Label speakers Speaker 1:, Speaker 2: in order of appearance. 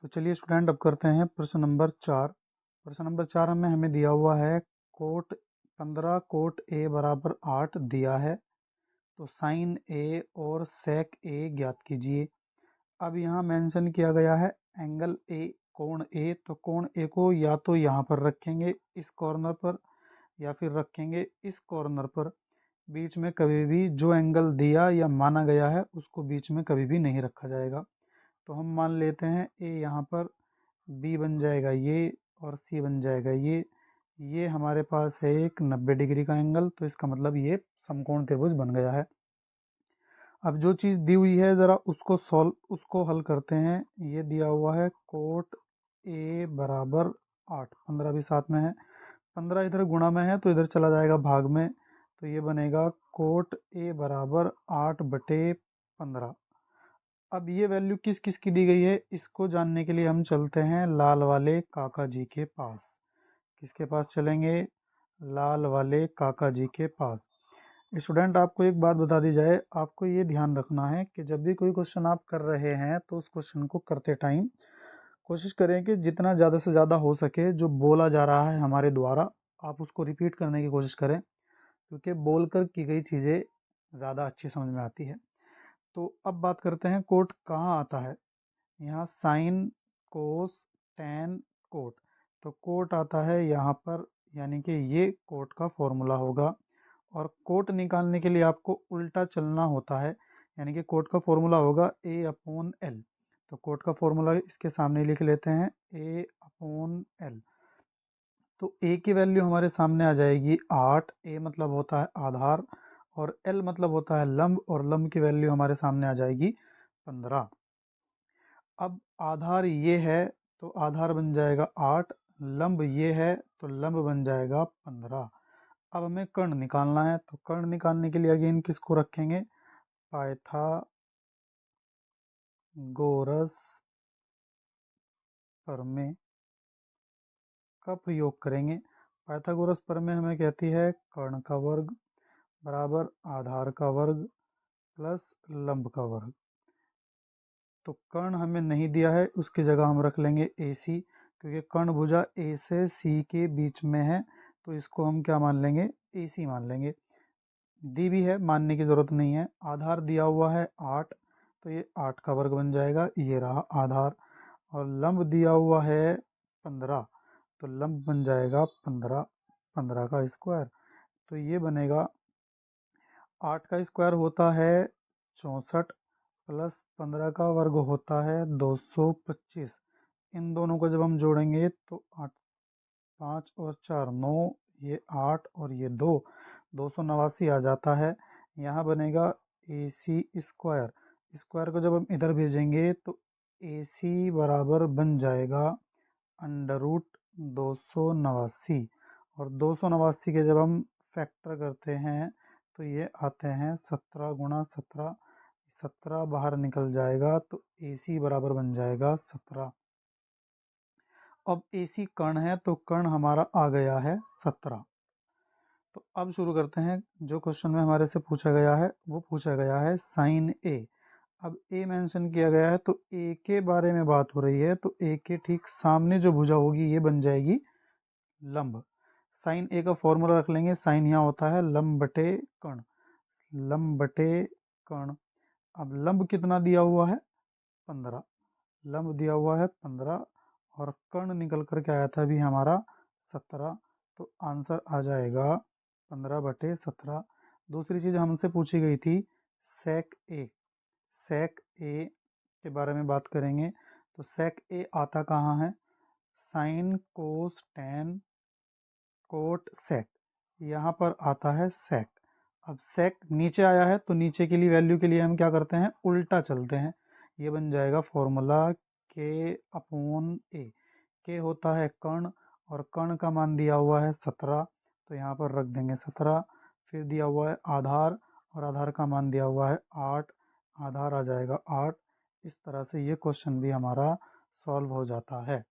Speaker 1: तो चलिए स्टूडेंट अब करते हैं प्रश्न नंबर 4। प्रश्न नंबर 4 में हमें दिया हुआ है कोट 15 कोट ए बराबर 8 दिया है, तो साइन ए और सेक ए ज्ञात कीजिए। अब यहाँ मेंशन किया गया है एंगल ए, कोण ए, तो कोण ए को या तो यहाँ पर रखेंगे इस कॉर्नर पर या फिर रखेंगे इस कॉर्नर पर। बीच में कभी भी जो एंगल दिया या माना गया है उसको बीच में कभी भी नहीं रखा जाएगा। तो हम मान लेते हैं ए यहाँ पर, बी बन जाएगा ये और सी बन जाएगा ये हमारे पास है एक 90 डिग्री का एंगल, तो इसका मतलब ये समकोण त्रिभुज बन गया है। अब जो चीज़ दी हुई है ज़रा उसको हल करते हैं। ये दिया हुआ है कोट ए बराबर 8, 15 भी साथ में है, 15 इधर गुणा में है तो इधर चला जाएगा भाग में, तो ये बनेगा कोट ए बराबर 8/15। अब ये वैल्यू किस किस की दी गई है इसको जानने के लिए हम चलते हैं लाल वाले काका जी के पास। किसके पास चलेंगे? लाल वाले काका जी के पास। स्टूडेंट आपको एक बात बता दी जाए, आपको ये ध्यान रखना है कि जब भी कोई क्वेश्चन आप कर रहे हैं तो उस क्वेश्चन को करते टाइम कोशिश करें कि जितना ज़्यादा से ज़्यादा हो सके जो बोला जा रहा है हमारे द्वारा आप उसको रिपीट करने की कोशिश करें, क्योंकि बोलकर की गई चीज़ें ज़्यादा अच्छी समझ में आती है। तो अब बात करते हैं कोट कहाँ आता है। यहाँ साइन, कोस, टैन, कोट, तो कोट आता है यहाँ पर, यानी कि ये कोट का फॉर्मूला होगा। और कोट निकालने के लिए आपको उल्टा चलना होता है, यानी कि कोट का फॉर्मूला होगा A/L। तो कोट का फॉर्मूला इसके सामने लिख लेते हैं A/L। तो ए की वैल्यू हमारे सामने आ जाएगी 8। ए मतलब होता है आधार और एल मतलब होता है लंब, और लंब की वैल्यू हमारे सामने आ जाएगी 15। अब आधार ये है तो आधार बन जाएगा 8, लंब ये है तो लंब बन जाएगा 15। अब हमें कर्ण निकालना है, तो कर्ण निकालने के लिए अगेन किसको रखेंगे? पाइथागोरस प्रमेय का प्रयोग करेंगे। पाइथागोरस प्रमेय हमें कहती है कर्ण का वर्ग बराबर आधार का वर्ग प्लस लंब का वर्ग। तो कर्ण हमें नहीं दिया है, उसकी जगह हम रख लेंगे AC, क्योंकि कर्ण भुजा A से C के बीच में है, तो इसको हम क्या मान लेंगे? AC मान लेंगे। दी भी है, मानने की ज़रूरत नहीं है। आधार दिया हुआ है 8, तो ये 8 का वर्ग बन जाएगा, ये रहा आधार। और लंब दिया हुआ है 15, तो लंब बन जाएगा 15, 15 का स्क्वायर। तो ये बनेगा 8 का स्क्वायर होता है 64 प्लस 15 का वर्ग होता है 225। इन दोनों को जब हम जोड़ेंगे तो 8, 5 और 4 9, ये 8 और ये 2, 289 आ जाता है। यहाँ बनेगा AC स्क्वायर। स्क्वायर को जब हम इधर भेजेंगे तो AC बराबर बन जाएगा √289, और 289 के जब हम फैक्टर करते हैं तो ये आते हैं 17 गुणा 17, 17 बाहर निकल जाएगा तो AC बराबर बन जाएगा 17। अब AC कर्ण है तो कर्ण हमारा आ गया है 17। तो अब शुरू करते हैं। जो क्वेश्चन में हमारे से पूछा गया है वो पूछा गया है साइन A। अब A मेंशन किया गया है तो A के बारे में बात हो रही है, तो A के ठीक सामने जो भुजा होगी ये बन जाएगी लंब। साइन A का फॉर्मूला रख लेंगे, साइन यहाँ होता है लंब बटे कर्ण, लंब बटे कर्ण। अब लंब कितना दिया हुआ है? 15, लंब दिया हुआ है 15 और कर्ण निकल कर के आया था अभी हमारा 17, तो आंसर आ जाएगा 15/17। दूसरी चीज़ हमसे पूछी गई थी सेक ए। सेक ए के बारे में बात करेंगे, तो सेक ए आता कहाँ है? साइन, कोस, टैन, कोट, सेक, यहाँ पर आता है सेक। अब सेक नीचे आया है तो नीचे के लिए वैल्यू के लिए हम क्या करते हैं? उल्टा चलते हैं। ये बन जाएगा फॉर्मूला K/A। के होता है कर्ण और कर्ण का मान दिया हुआ है 17, तो यहाँ पर रख देंगे 17। फिर दिया हुआ है आधार और आधार का मान दिया हुआ है 8, आधार आ जाएगा 8। इस तरह से ये क्वेश्चन भी हमारा सॉल्व हो जाता है।